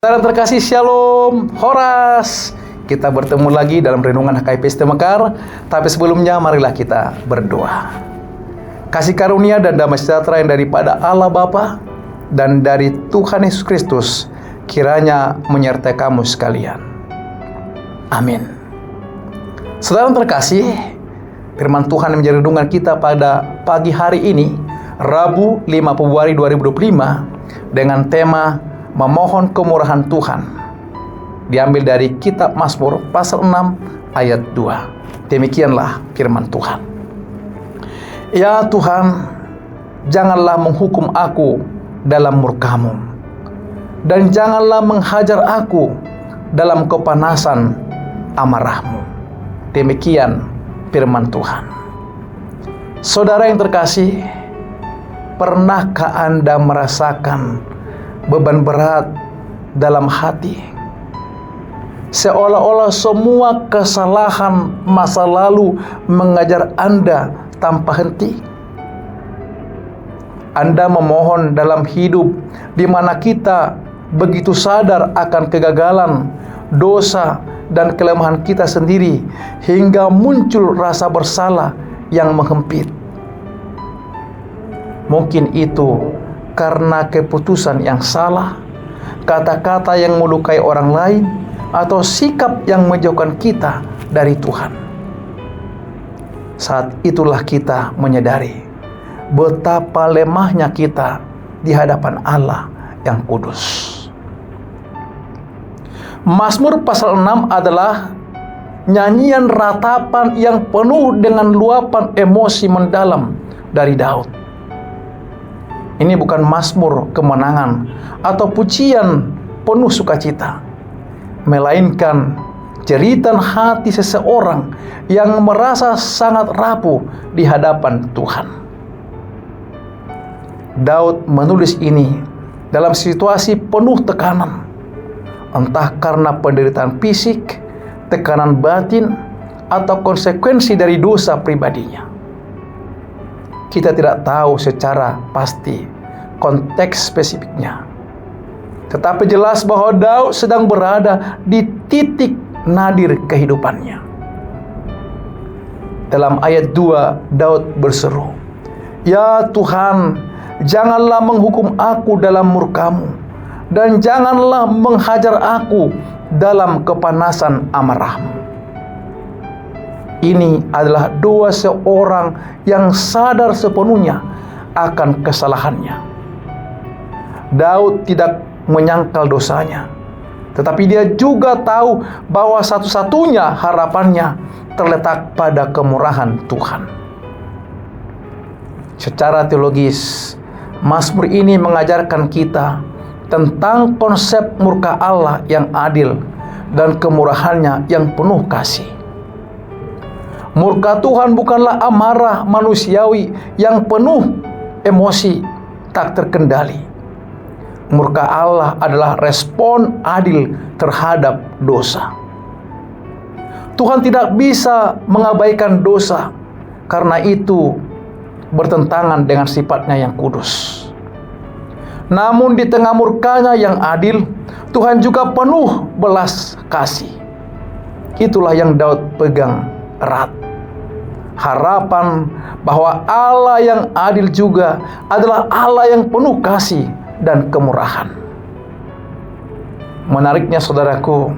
Salam terkasih, Shalom, Horas. Kita bertemu lagi dalam renungan HKIP ST Mekar. Tapi sebelumnya marilah kita berdoa. Kasih karunia dan damai sejahtera yang daripada Allah Bapa dan dari Tuhan Yesus Kristus kiranya menyertai kamu sekalian. Amin. Saudara terkasih, firman Tuhan yang menjadi renungan kita pada pagi hari ini, Rabu 5 Februari 2025, dengan tema memohon kemurahan Tuhan, diambil dari kitab Mazmur pasal 6 ayat 2. Demikianlah firman Tuhan. Ya Tuhan, janganlah menghukum aku dalam murka-Mu, dan janganlah menghajar aku dalam kepanasan amarah-Mu. Demikian firman Tuhan. Saudara yang terkasih, pernahkah Anda merasakan beban berat dalam hati? Seolah-olah semua kesalahan masa lalu mengajar Anda tanpa henti. Anda memohon dalam hidup di mana kita begitu sadar akan kegagalan, dosa, dan kelemahan kita sendiri, hingga muncul rasa bersalah yang menghempit. Mungkin itu karena keputusan yang salah, kata-kata yang melukai orang lain, atau sikap yang menjauhkan kita dari Tuhan. Saat itulah kita menyadari betapa lemahnya kita di hadapan Allah yang kudus. Mazmur pasal 6 adalah nyanyian ratapan yang penuh dengan luapan emosi mendalam dari Daud. Ini bukan mazmur kemenangan atau pujian penuh sukacita, melainkan jeritan hati seseorang yang merasa sangat rapuh di hadapan Tuhan. Daud menulis ini dalam situasi penuh tekanan, entah karena penderitaan fisik, tekanan batin, atau konsekuensi dari dosa pribadinya. Kita tidak tahu secara pasti konteks spesifiknya, tetapi jelas bahwa Daud sedang berada di titik nadir kehidupannya. Dalam ayat 2, Daud berseru, "Ya Tuhan, janganlah menghukum aku dalam murka-Mu, dan janganlah menghajar aku dalam kepanasan amarah-Mu." Ini adalah doa seorang yang sadar sepenuhnya akan kesalahannya. Daud tidak menyangkal dosanya, tetapi dia juga tahu bahwa satu-satunya harapannya terletak pada kemurahan Tuhan. Secara teologis, Mazmur ini mengajarkan kita tentang konsep murka Allah yang adil dan kemurahannya yang penuh kasih. Murka Tuhan bukanlah amarah manusiawi yang penuh emosi tak terkendali. Murka Allah adalah respon adil terhadap dosa. Tuhan tidak bisa mengabaikan dosa, karena itu bertentangan dengan sifatnya yang kudus. Namun di tengah murkanya yang adil, Tuhan juga penuh belas kasih. Itulah yang Daud pegang erat. Harapan bahwa Allah yang adil juga adalah Allah yang penuh kasih dan kemurahan. Menariknya saudaraku,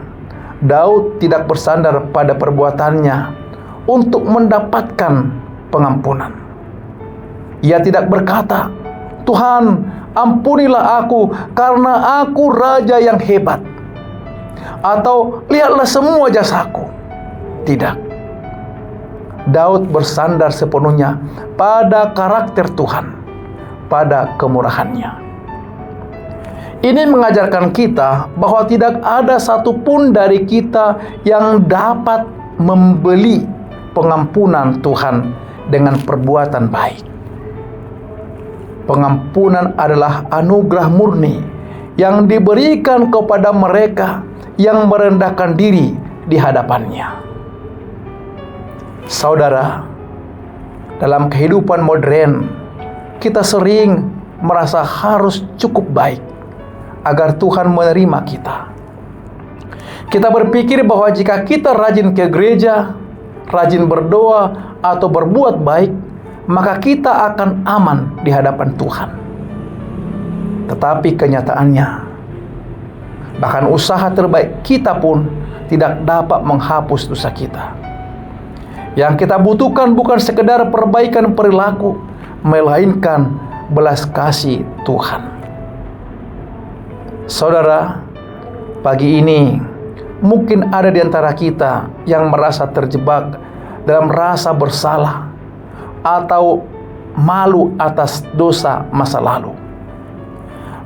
Daud tidak bersandar pada perbuatannya untuk mendapatkan pengampunan. Ia tidak berkata, "Tuhan, ampunilah aku karena aku raja yang hebat," atau "Lihatlah semua jasaku." Tidak. Daud bersandar sepenuhnya pada karakter Tuhan, pada kemurahannya. Ini mengajarkan kita bahwa tidak ada satupun dari kita yang dapat membeli pengampunan Tuhan dengan perbuatan baik. Pengampunan adalah anugerah murni yang diberikan kepada mereka yang merendahkan diri di hadapannya. Saudara, dalam kehidupan modern, kita sering merasa harus cukup baik agar Tuhan menerima kita. Kita berpikir bahwa jika kita rajin ke gereja, rajin berdoa, atau berbuat baik, maka kita akan aman di hadapan Tuhan. Tetapi kenyataannya, bahkan usaha terbaik kita pun tidak dapat menghapus dosa kita. Yang kita butuhkan bukan sekedar perbaikan perilaku, melainkan belas kasih Tuhan. Saudara, pagi ini mungkin ada di antara kita yang merasa terjebak dalam rasa bersalah atau malu atas dosa masa lalu.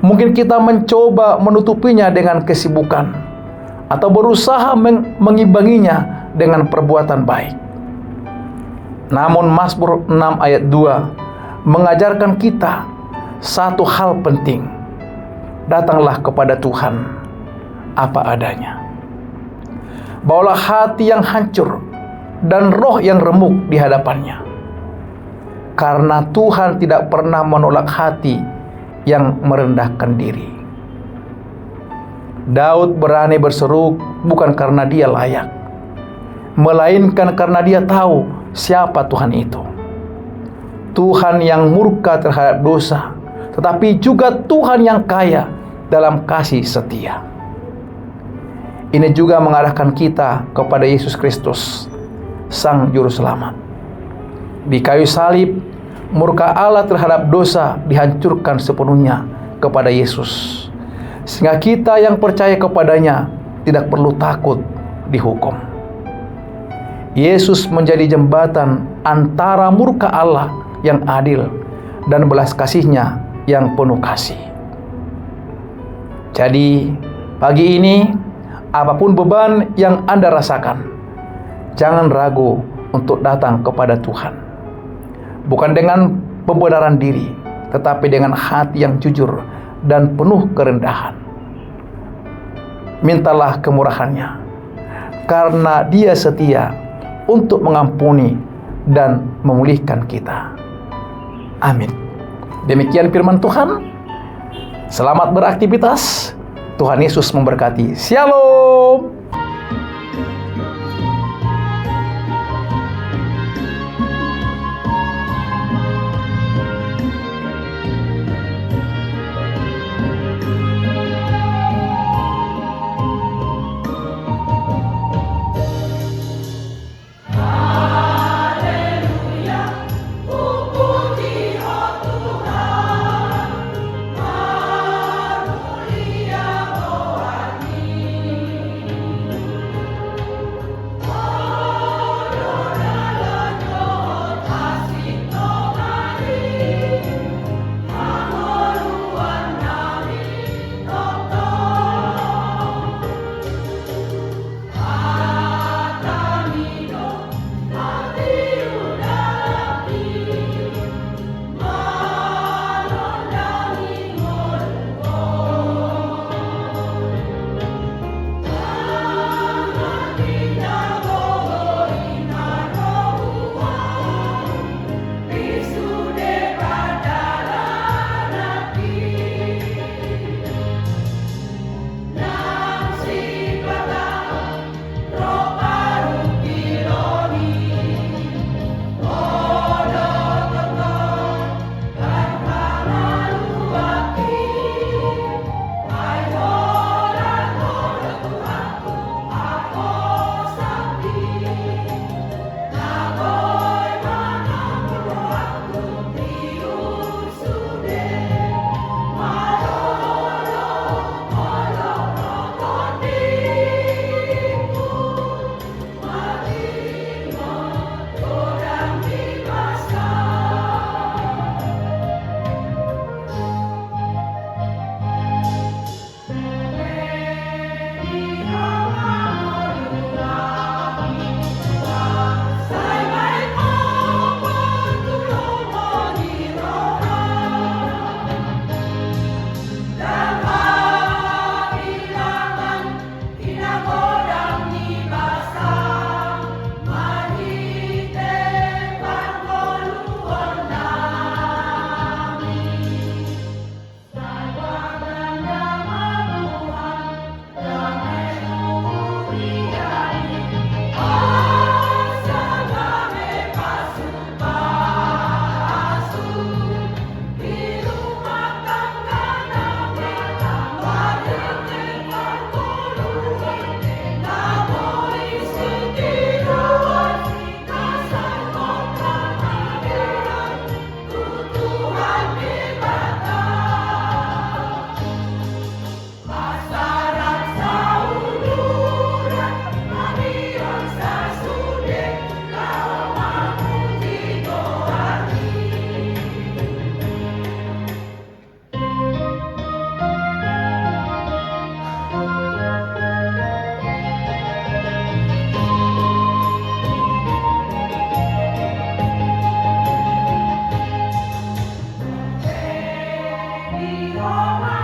Mungkin kita mencoba menutupinya dengan kesibukan atau berusaha mengimbanginya dengan perbuatan baik. Namun Mazmur 6 ayat 2 mengajarkan kita satu hal penting. Datanglah kepada Tuhan apa adanya. Bawalah hati yang hancur dan roh yang remuk di hadapannya. Karena Tuhan tidak pernah menolak hati yang merendahkan diri. Daud berani berseru bukan karena dia layak, melainkan karena dia tahu siapa Tuhan itu. Tuhan yang murka terhadap dosa, tetapi juga Tuhan yang kaya dalam kasih setia. Ini juga mengarahkan kita kepada Yesus Kristus, Sang Juru Selamat. Di kayu salib, murka Allah terhadap dosa dihancurkan sepenuhnya kepada Yesus, sehingga kita yang percaya kepadanya tidak perlu takut dihukum. Yesus menjadi jembatan antara murka Allah yang adil dan belas kasih-Nya yang penuh kasih. Jadi, pagi ini, apapun beban yang Anda rasakan, jangan ragu untuk datang kepada Tuhan. Bukan dengan pembenaran diri, tetapi dengan hati yang jujur dan penuh kerendahan. Mintalah kemurahan-Nya, karena Dia setia untuk mengampuni dan memulihkan kita. Amin. Demikian firman Tuhan. Selamat beraktivitas. Tuhan Yesus memberkati. Shalom. Your